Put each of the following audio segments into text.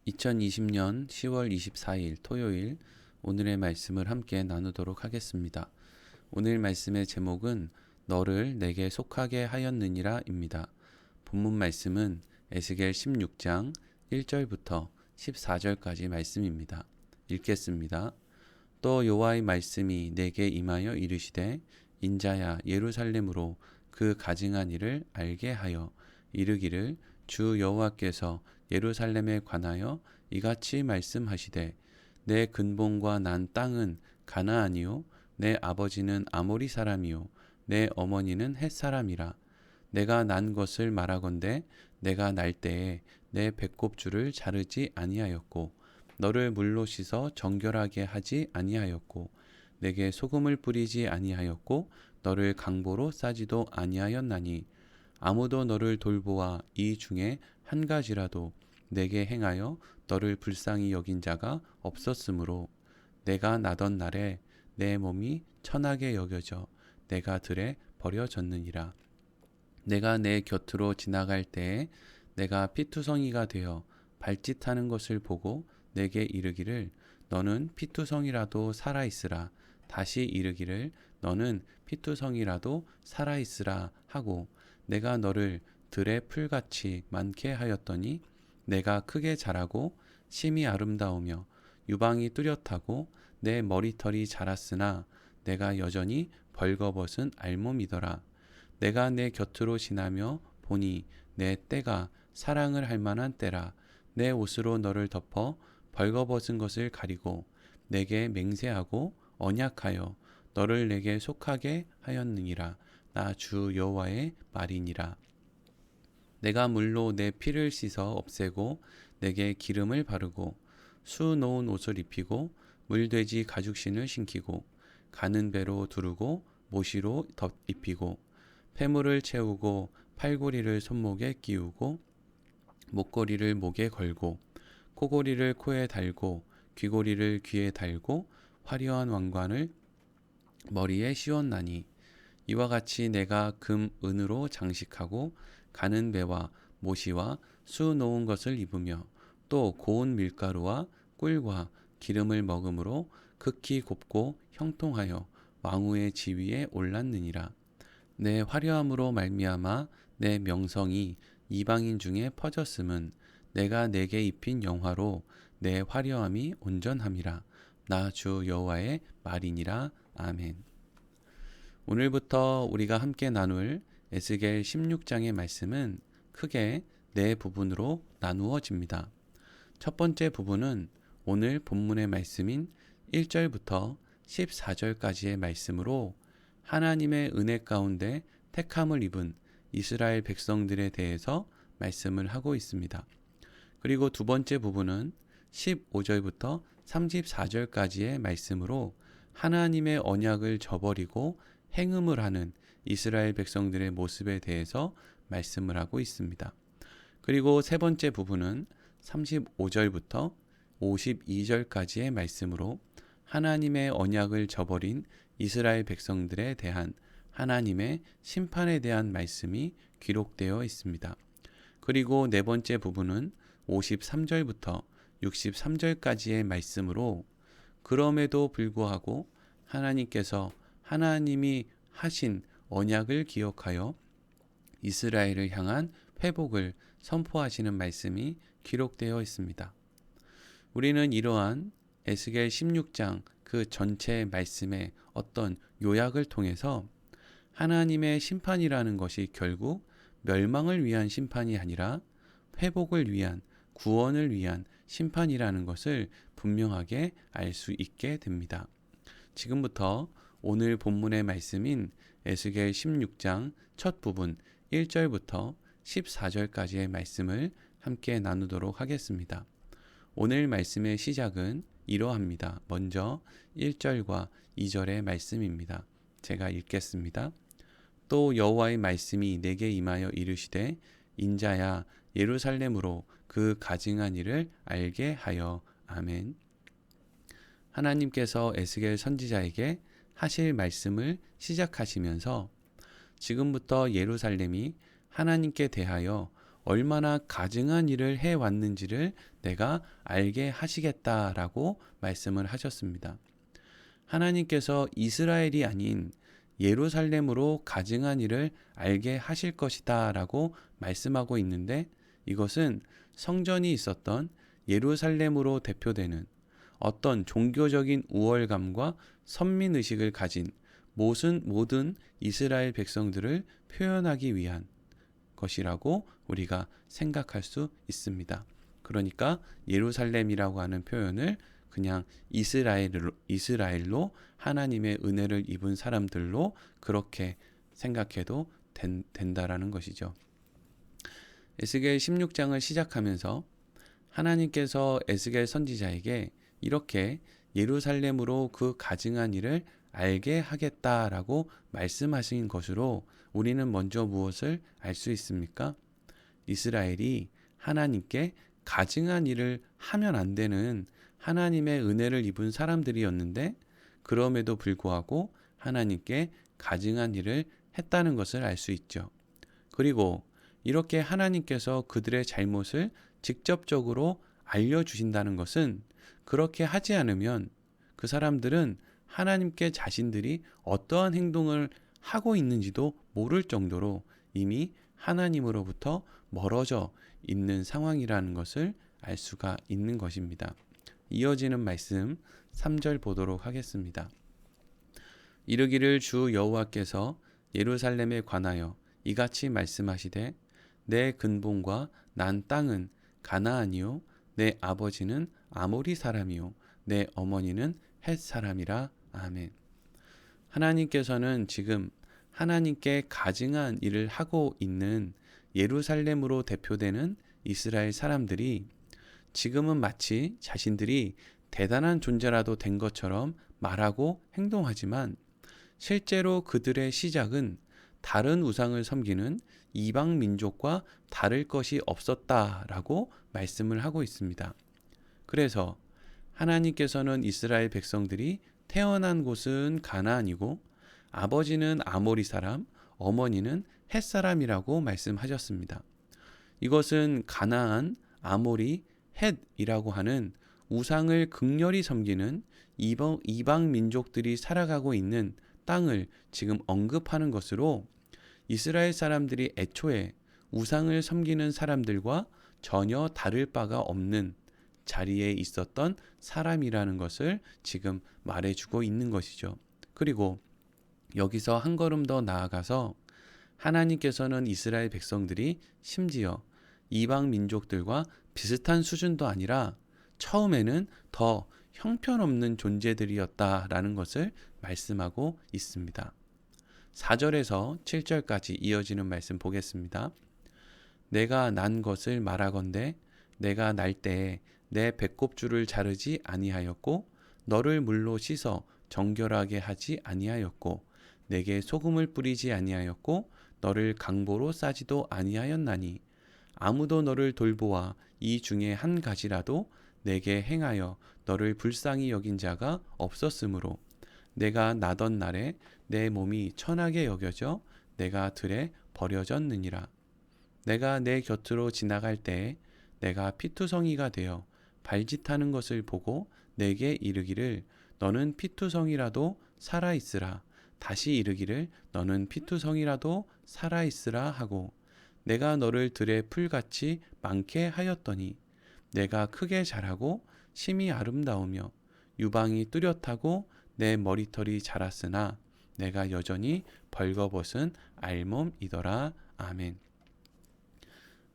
2020년 10월 24일 토요일 오늘의 말씀을 함께 나누도록 하겠습니다. 오늘 말씀의 제목은 너를 내게 속하게 하였느니라입니다. 본문 말씀은 에스겔 16장 1절부터 14절까지 말씀입니다. 읽겠습니다. 또 여호와의 말씀이 내게 임하여 이르시되 인자야 예루살렘으로 그 가증한 일을 알게 하여 이르기를 주 여호와께서 예루살렘에 관하여 이같이 말씀하시되 내 근본과 난 땅은 가나안이요 내 아버지는 아모리 사람이요 내 어머니는 헷 사람이라. 내가 난 것을 말하건대 내가 날 때에 내 배꼽줄을 자르지 아니하였고 너를 물로 씻어 정결하게 하지 아니하였고 내게 소금을 뿌리지 아니하였고 너를 강보로 싸지도 아니하였나니 아무도 너를 돌보아 이 중에 한 가지라도 내게 행하여 너를 불쌍히 여긴 자가 없었으므로 내가 나던 날에 내 몸이 천하게 여겨져 내가 들에 버려졌느니라. 내가 내 곁으로 지나갈 때에 내가 피투성이가 되어 발짓하는 것을 보고 내게 이르기를 너는 피투성이라도 살아있으라. 다시 이르기를 너는 피투성이라도 살아있으라 하고 내가 너를 들의 풀같이 많게 하였더니 내가 크게 자라고 심히 아름다우며 유방이 뚜렷하고 내 머리털이 자랐으나 내가 여전히 벌거벗은 알몸이더라. 내가 내 곁으로 지나며 보니 내 때가 사랑을 할 만한 때라. 내 옷으로 너를 덮어 벌거벗은 것을 가리고 내게 맹세하고 언약하여 너를 내게 속하게 하였느니라. 나 주 여호와의 말이니라. 내가 물로 내 피를 씻어 없애고 내게 기름을 바르고 수 놓은 옷을 입히고 물돼지 가죽신을 신기고 가는 배로 두르고 모시로 덧입히고 폐물을 채우고 팔고리를 손목에 끼우고 목걸이를 목에 걸고 코고리를 코에 달고 귀고리를 귀에 달고 화려한 왕관을 머리에 씌웠나니 이와 같이 내가 금 은으로 장식하고 가는 배와 모시와 수 놓은 것을 입으며 또 고운 밀가루와 꿀과 기름을 먹음으로 극히 곱고 형통하여 왕후의 지위에 올랐느니라. 내 화려함으로 말미암아 내 명성이 이방인 중에 퍼졌음은 내가 내게 입힌 영화로 내 화려함이 온전함이라. 나 주 여호와의 말이니라. 아멘. 오늘부터 우리가 함께 나눌 에스겔 16장의 말씀은 크게 네 부분으로 나누어집니다. 첫 번째 부분은 오늘 본문의 말씀인 1절부터 14절까지의 말씀으로 하나님의 은혜 가운데 택함을 입은 이스라엘 백성들에 대해서 말씀을 하고 있습니다. 그리고 두 번째 부분은 15절부터 34절까지의 말씀으로 하나님의 언약을 저버리고 행음을 하는 이스라엘 백성들의 모습에 대해서 말씀을 하고 있습니다. 그리고 세 번째 부분은 35절부터 52절까지의 말씀으로 하나님의 언약을 저버린 이스라엘 백성들에 대한 하나님의 심판에 대한 말씀이 기록되어 있습니다. 그리고 네 번째 부분은 53절부터 63절까지의 말씀으로 그럼에도 불구하고 하나님께서 하나님이 하신 언약을 기억하여 이스라엘을 향한 회복을 선포하시는 말씀이 기록되어 있습니다. 우리는 이러한 에스겔 16장 그 전체 말씀의 어떤 요약을 통해서 하나님의 심판이라는 것이 결국 멸망을 위한 심판이 아니라 회복을 위한 구원을 위한 심판이라는 것을 분명하게 알 수 있게 됩니다. 지금부터 오늘 본문의 말씀인 에스겔 16장 첫 부분 1절부터 14절까지의 말씀을 함께 나누도록 하겠습니다. 오늘 말씀의 시작은 이러합니다. 먼저 1절과 2절의 말씀입니다. 제가 읽겠습니다. 또 여호와의 말씀이 내게 임하여 이르시되 인자야 예루살렘으로 그 가증한 일을 알게 하여. 아멘. 하나님께서 에스겔 선지자에게 하실 말씀을 시작하시면서 지금부터 예루살렘이 하나님께 대하여 얼마나 가증한 일을 해왔는지를 내가 알게 하시겠다라고 말씀을 하셨습니다. 하나님께서 이스라엘이 아닌 예루살렘으로 가증한 일을 알게 하실 것이다 라고 말씀하고 있는데, 이것은 성전이 있었던 예루살렘으로 대표되는 어떤 종교적인 우월감과 선민의식을 가진 모든 이스라엘 백성들을 표현하기 위한 것이라고 우리가 생각할 수 있습니다. 그러니까 예루살렘이라고 하는 표현을 그냥 이스라엘로 하나님의 은혜를 입은 사람들로 그렇게 생각해도 된다라는 것이죠. 에스겔 16장을 시작하면서 하나님께서 에스겔 선지자에게 이렇게 예루살렘으로 그 가증한 일을 알게 하겠다라고 말씀하신 것으로 우리는 먼저 무엇을 알 수 있습니까? 이스라엘이 하나님께 가증한 일을 하면 안 되는 하나님의 은혜를 입은 사람들이었는데, 그럼에도 불구하고 하나님께 가증한 일을 했다는 것을 알 수 있죠. 그리고 이렇게 하나님께서 그들의 잘못을 직접적으로 알려주신다는 것은, 그렇게 하지 않으면 그 사람들은 하나님께 자신들이 어떠한 행동을 하고 있는지도 모를 정도로 이미 하나님으로부터 멀어져 있는 상황이라는 것을 알 수가 있는 것입니다. 이어지는 말씀 3절 보도록 하겠습니다. 이르기를 주 여호와께서 예루살렘에 관하여 이같이 말씀하시되, 내 근본과 난 땅은 가나안이요 내 아버지는 아모리 사람이요 내 어머니는 헷 사람이라. 아멘. 하나님께서는 지금 하나님께 가증한 일을 하고 있는 예루살렘으로 대표되는 이스라엘 사람들이 지금은 마치 자신들이 대단한 존재라도 된 것처럼 말하고 행동하지만, 실제로 그들의 시작은 다른 우상을 섬기는 이방 민족과 다를 것이 없었다라고 말씀을 하고 있습니다. 그래서 하나님께서는 이스라엘 백성들이 태어난 곳은 가나안이고 아버지는 아모리 사람, 어머니는 헷 사람이라고 말씀하셨습니다. 이것은 가나안, 아모리, 헷이라고 하는 우상을 극렬히 섬기는 이방 민족들이 살아가고 있는 땅을 지금 언급하는 것으로, 이스라엘 사람들이 애초에 우상을 섬기는 사람들과 전혀 다를 바가 없는 자리에 있었던 사람이라는 것을 지금 말해주고 있는 것이죠. 그리고 여기서 한 걸음 더 나아가서 하나님께서는 이스라엘 백성들이 심지어 이방 민족들과 비슷한 수준도 아니라 처음에는 더 형편없는 존재들이었다라는 것을 말씀하고 있습니다. 4절에서 7절까지 이어지는 말씀 보겠습니다. 내가 난 것을 말하건대 내가 날 때에 내 배꼽줄을 자르지 아니하였고 너를 물로 씻어 정결하게 하지 아니하였고 내게 소금을 뿌리지 아니하였고 너를 강보로 싸지도 아니하였나니 아무도 너를 돌보아 이 중에 한 가지라도 내게 행하여 너를 불쌍히 여긴 자가 없었으므로 내가 나던 날에 내 몸이 천하게 여겨져 내가 들에 버려졌느니라. 내가 내 곁으로 지나갈 때에 내가 피투성이가 되어 발짓하는 것을 보고 내게 이르기를 너는 피투성이라도 살아있으라. 다시 이르기를 너는 피투성이라도 살아있으라 하고 내가 너를 들에 풀같이 많게 하였더니 내가 크게 자라고 심히 아름다우며 유방이 뚜렷하고 내 머리털이 자랐으나 내가 여전히 벌거벗은 알몸이더라. 아멘.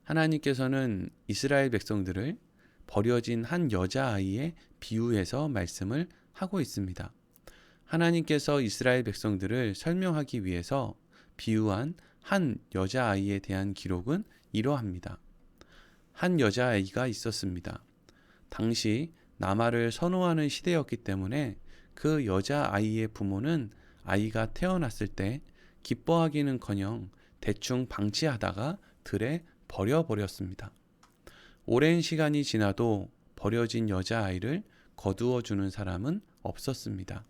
하나님께서는 이스라엘 백성들을 버려진 한 여자아이에 비유해서 말씀을 하고 있습니다. 하나님께서 이스라엘 백성들을 설명하기 위해서 비유한 한 여자아이에 대한 기록은 이러합니다. 한 여자아이가 있었습니다. 당시 남아를 선호하는 시대였기 때문에 그 여자아이의 부모는 아이가 태어났을 때 기뻐하기는커녕 대충 방치하다가 들에 버려버렸습니다. 오랜 시간이 지나도 버려진 여자아이를 거두어주는 사람은 없었습니다.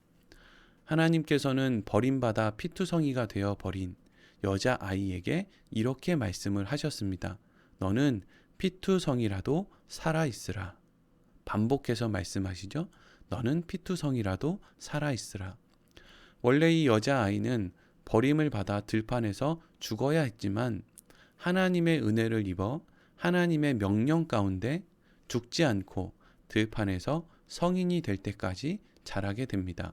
하나님께서는 버림받아 피투성이가 되어 버린 여자아이에게 이렇게 말씀을 하셨습니다. 너는 피투성이라도 살아있으라. 반복해서 말씀하시죠. 너는 피투성이라도 살아있으라. 원래 이 여자아이는 버림을 받아 들판에서 죽어야 했지만 하나님의 은혜를 입어 하나님의 명령 가운데 죽지 않고 들판에서 성인이 될 때까지 자라게 됩니다.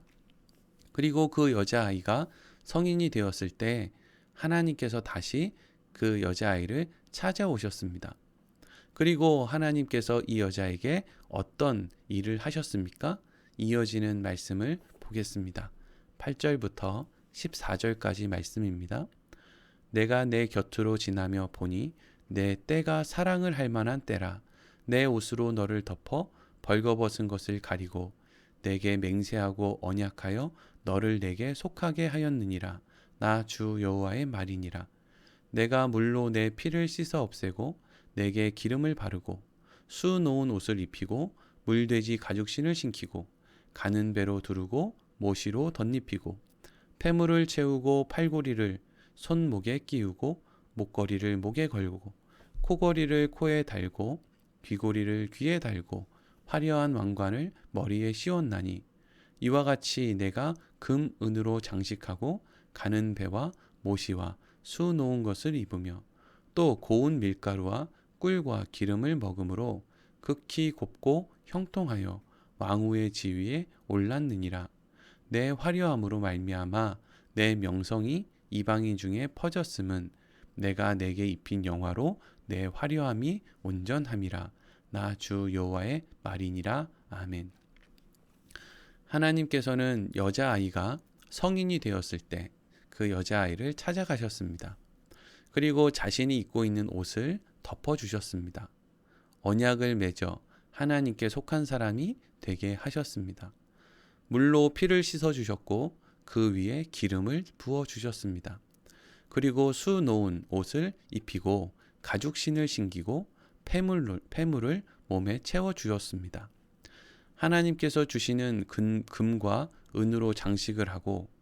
그리고 그 여자아이가 성인이 되었을 때 하나님께서 다시 그 여자아이를 찾아오셨습니다. 그리고 하나님께서 이 여자에게 어떤 일을 하셨습니까? 이어지는 말씀을 보겠습니다. 8절부터 14절까지 말씀입니다. 내가 내 곁으로 지나며 보니 내 때가 사랑을 할 만한 때라. 내 옷으로 너를 덮어 벌거벗은 것을 가리고 내게 맹세하고 언약하여 너를 내게 속하게 하였느니라. 나 주 여호와의 말이니라. 내가 물로 내 피를 씻어 없애고 내게 기름을 바르고 수 놓은 옷을 입히고 물돼지 가죽신을 신기고 가는 배로 두르고 모시로 덧입히고 폐물을 채우고 팔고리를 손목에 끼우고 목걸이를 목에 걸고 코걸이를 코에 달고 귀고리를 귀에 달고 화려한 왕관을 머리에 씌웠나니 이와 같이 내가 금 은으로 장식하고 가는 배와 모시와 수 놓은 것을 입으며 또 고운 밀가루와 꿀과 기름을 먹음으로 극히 곱고 형통하여 왕후의 지위에 올랐느니라. 내 화려함으로 말미암아 내 명성이 이방인 중에 퍼졌음은 내가 내게 입힌 영화로 내 화려함이 온전함이라. 나 주 여호와의 말이니라. 아멘. 하나님께서는 여자아이가 성인이 되었을 때 그 여자아이를 찾아가셨습니다. 그리고 자신이 입고 있는 옷을 덮어주셨습니다. 언약을 맺어 하나님께 속한 사람이 되게 하셨습니다. 물로 피를 씻어주셨고 그 위에 기름을 부어주셨습니다. 그리고 수 놓은 옷을 입히고 가죽신을 신기고 폐물을 몸에 채워주셨습니다. 하나님께서 주시는 금과 은으로 장식을 하고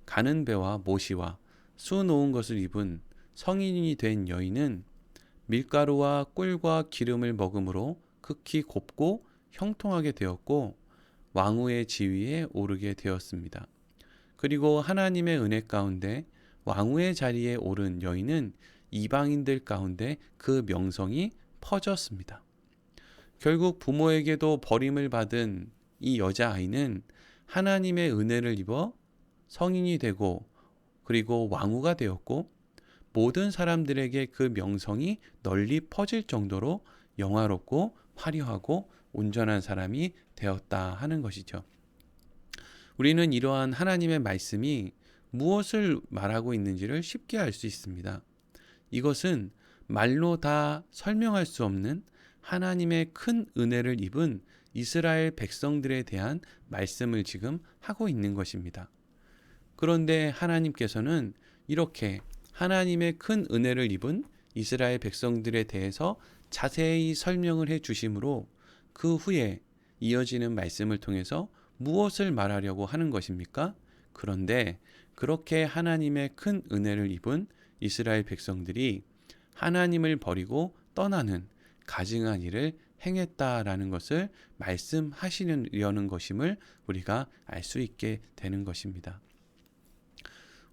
가는 배와 모시와 수 놓은 것을 입은 성인이 된 여인은 밀가루와 꿀과 기름을 먹음으로 극히 곱고 형통하게 되었고 왕후의 지위에 오르게 되었습니다. 그리고 하나님의 은혜 가운데 왕후의 자리에 오른 여인은 이방인들 가운데 그 명성이 퍼졌습니다. 결국 부모에게도 버림을 받은 이 여자아이는 하나님의 은혜를 입어 성인이 되고 그리고 왕후가 되었고 모든 사람들에게 그 명성이 널리 퍼질 정도로 영화롭고 화려하고 온전한 사람이 되었다 하는 것이죠. 우리는 이러한 하나님의 말씀이 무엇을 말하고 있는지를 쉽게 알 수 있습니다. 이것은 말로 다 설명할 수 없는 하나님의 큰 은혜를 입은 이스라엘 백성들에 대한 말씀을 지금 하고 있는 것입니다. 그런데 하나님께서는 이렇게 하나님의 큰 은혜를 입은 이스라엘 백성들에 대해서 자세히 설명을 해 주심으로 그 후에 이어지는 말씀을 통해서 무엇을 말하려고 하는 것입니까? 그런데 그렇게 하나님의 큰 은혜를 입은 이스라엘 백성들이 하나님을 버리고 떠나는 가증한 일을 행했다라는 것을 말씀하시려는 것임을 우리가 알 수 있게 되는 것입니다.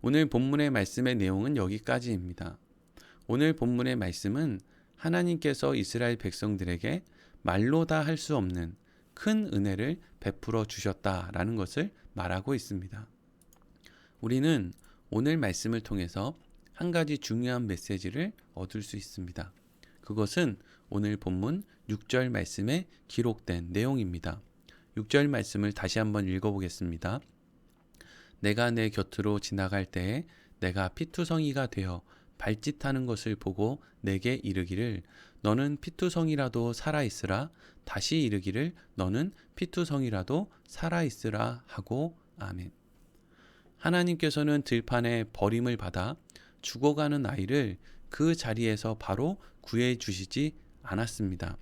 오늘 본문의 말씀의 내용은 여기까지입니다. 오늘 본문의 말씀은 하나님께서 이스라엘 백성들에게 말로 다 할 수 없는 큰 은혜를 베풀어 주셨다라는 것을 말하고 있습니다. 우리는 오늘 말씀을 통해서 한 가지 중요한 메시지를 얻을 수 있습니다. 그것은 오늘 본문 6절 말씀에 기록된 내용입니다. 6절 말씀을 다시 한번 읽어보겠습니다. 내가 내 곁으로 지나갈 때에 내가 피투성이가 되어 발짓하는 것을 보고 내게 이르기를 너는 피투성이라도 살아있으라. 다시 이르기를 너는 피투성이라도 살아있으라 하고 아멘. 하나님께서는 들판에 버림을 받아 죽어가는 아이를 그 자리에서 바로 구해 주시지 않았습니다.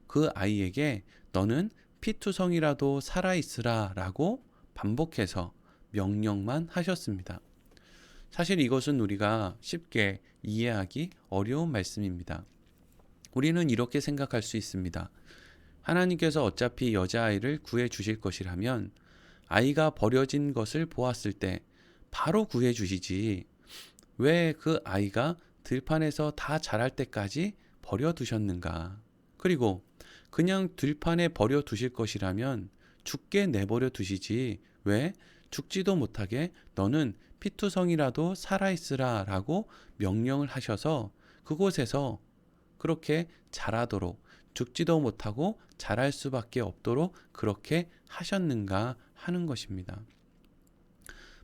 그 아이에게 너는 피투성이라도 살아있으라 라고 반복해서 명령만 하셨습니다. 사실 이것은 우리가 쉽게 이해하기 어려운 말씀입니다. 우리는 이렇게 생각할 수 있습니다. 하나님께서 어차피 여자아이를 구해 주실 것이라면 아이가 버려진 것을 보았을 때 바로 구해 주시지, 왜 그 아이가 들판에서 다 자랄 때까지 버려두셨는가? 그리고 그냥 들판에 버려두실 것이라면 죽게 내버려 두시지, 왜 죽지도 못하게 너는 피투성이라도 살아있으라 라고 명령을 하셔서 그곳에서 그렇게 자라도록, 죽지도 못하고 자랄 수밖에 없도록 그렇게 하셨는가 하는 것입니다.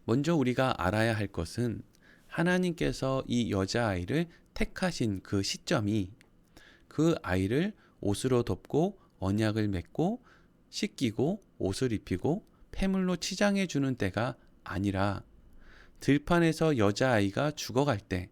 먼저 우리가 알아야 할 것은 하나님께서 이 여자아이를 택하신 그 시점이 그 아이를 옷으로 덮고 언약을 맺고 씻기고 옷을 입히고 폐물로 치장해 주는 때가 아니라 들판에서 여자아이가 죽어갈 때,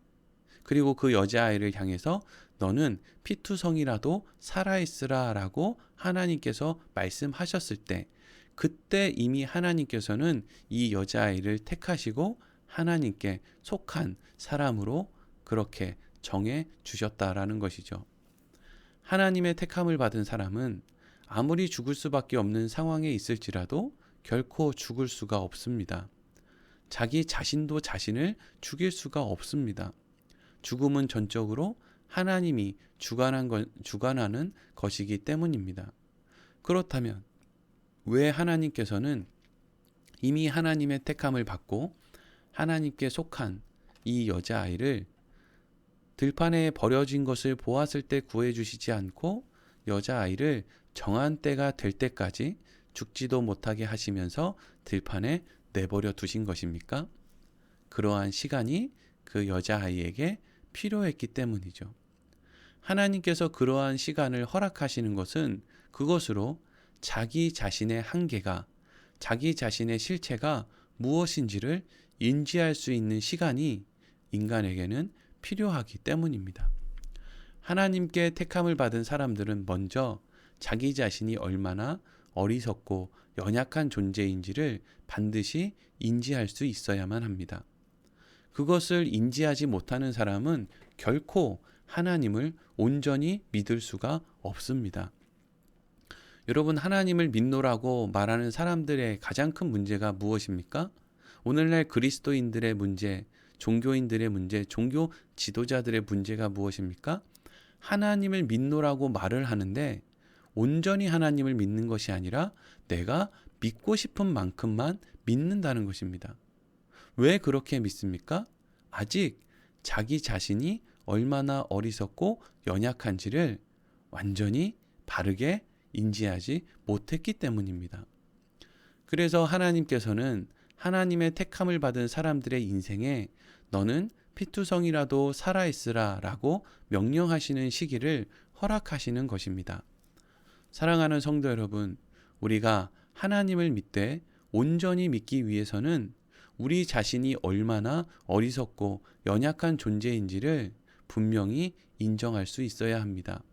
그리고 그 여자아이를 향해서 너는 피투성이라도 살아있으라 라고 하나님께서 말씀하셨을 때, 그때 이미 하나님께서는 이 여자아이를 택하시고 하나님께 속한 사람으로 그렇게 정해 주셨다라는 것이죠. 하나님의 택함을 받은 사람은 아무리 죽을 수밖에 없는 상황에 있을지라도 결코 죽을 수가 없습니다. 자기 자신도 자신을 죽일 수가 없습니다. 죽음은 전적으로 하나님이 주관하는 것이기 때문입니다. 그렇다면 왜 하나님께서는 이미 하나님의 택함을 받고 하나님께 속한 이 여자아이를 들판에 버려진 것을 보았을 때 구해주시지 않고 여자아이를 정한 때가 될 때까지 죽지도 못하게 하시면서 들판에 내버려 두신 것입니까? 그러한 시간이 그 여자아이에게 필요했기 때문이죠. 하나님께서 그러한 시간을 허락하시는 것은 그것으로 자기 자신의 한계가, 자기 자신의 실체가 무엇인지를 인지할 수 있는 시간이 인간에게는 필요하기 때문입니다. 하나님께 택함을 받은 사람들은 먼저 자기 자신이 얼마나 어리석고 연약한 존재인지를 반드시 인지할 수 있어야만 합니다. 그것을 인지하지 못하는 사람은 결코 하나님을 온전히 믿을 수가 없습니다. 여러분, 하나님을 믿노라고 말하는 사람들의 가장 큰 문제가 무엇입니까? 오늘날 그리스도인들의 문제, 종교인들의 문제, 종교 지도자들의 문제가 무엇입니까? 하나님을 믿노라고 말을 하는데 온전히 하나님을 믿는 것이 아니라 내가 믿고 싶은 만큼만 믿는다는 것입니다. 왜 그렇게 믿습니까? 아직 자기 자신이 얼마나 어리석고 연약한지를 완전히 바르게 인지하지 못했기 때문입니다. 그래서 하나님께서는 하나님의 택함을 받은 사람들의 인생에 너는 피투성이라도 살아있으라 라고 명령하시는 시기를 허락하시는 것입니다. 사랑하는 성도 여러분, 우리가 하나님을 믿되 온전히 믿기 위해서는 우리 자신이 얼마나 어리석고 연약한 존재인지를 분명히 인정할 수 있어야 합니다.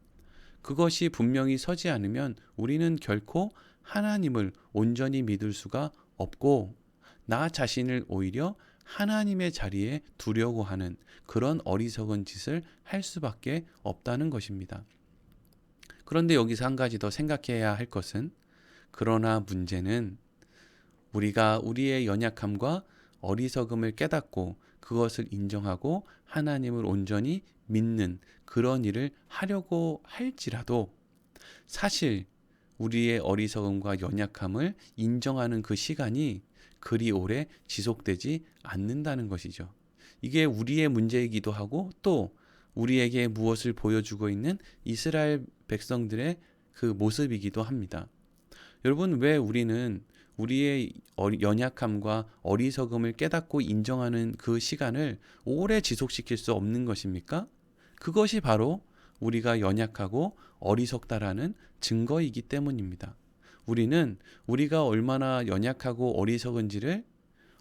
그것이 분명히 서지 않으면 우리는 결코 하나님을 온전히 믿을 수가 없고 나 자신을 오히려 하나님의 자리에 두려고 하는 그런 어리석은 짓을 할 수밖에 없다는 것입니다. 그런데 여기서 한 가지 더 생각해야 할 것은, 그러나 문제는 우리가 우리의 연약함과 어리석음을 깨닫고 그것을 인정하고 하나님을 온전히 믿는 그런 일을 하려고 할지라도 사실 우리의 어리석음과 연약함을 인정하는 그 시간이 그리 오래 지속되지 않는다는 것이죠. 이게 우리의 문제이기도 하고 또 우리에게 무엇을 보여주고 있는 이스라엘 백성들의 그 모습이기도 합니다. 여러분, 왜 우리는 우리의 연약함과 어리석음을 깨닫고 인정하는 그 시간을 오래 지속시킬 수 없는 것입니까? 그것이 바로 우리가 연약하고 어리석다라는 증거이기 때문입니다. 우리는 우리가 얼마나 연약하고 어리석은지를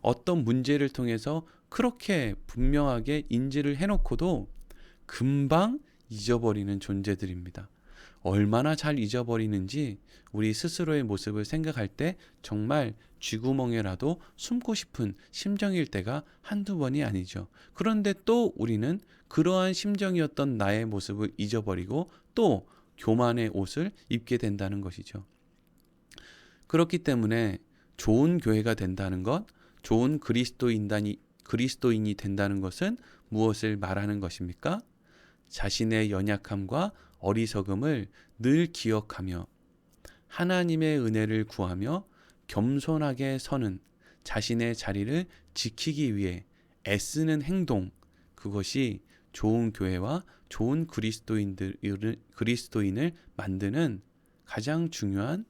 어떤 문제를 통해서 그렇게 분명하게 인지를 해놓고도 금방 잊어버리는 존재들입니다. 얼마나 잘 잊어버리는지 우리 스스로의 모습을 생각할 때 정말 쥐구멍에라도 숨고 싶은 심정일 때가 한두 번이 아니죠. 그런데 또 우리는 그러한 심정이었던 나의 모습을 잊어버리고 또 교만의 옷을 입게 된다는 것이죠. 그렇기 때문에 좋은 교회가 된다는 것, 좋은 그리스도인이 된다는 것은 무엇을 말하는 것입니까? 자신의 연약함과 어리석음을 늘 기억하며 하나님의 은혜를 구하며 겸손하게 서는 자신의 자리를 지키기 위해 애쓰는 행동, 그것이 좋은 교회와 좋은 그리스도인을 만드는 가장 중요한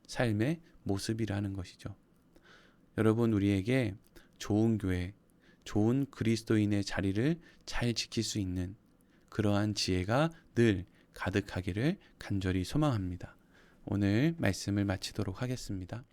삶의 모습이라는 것이죠. 여러분, 우리에게 좋은 교회, 좋은 그리스도인의 자리를 잘 지킬 수 있는 그러한 지혜가 늘 가득하기를 간절히 소망합니다. 오늘 말씀을 마치도록 하겠습니다.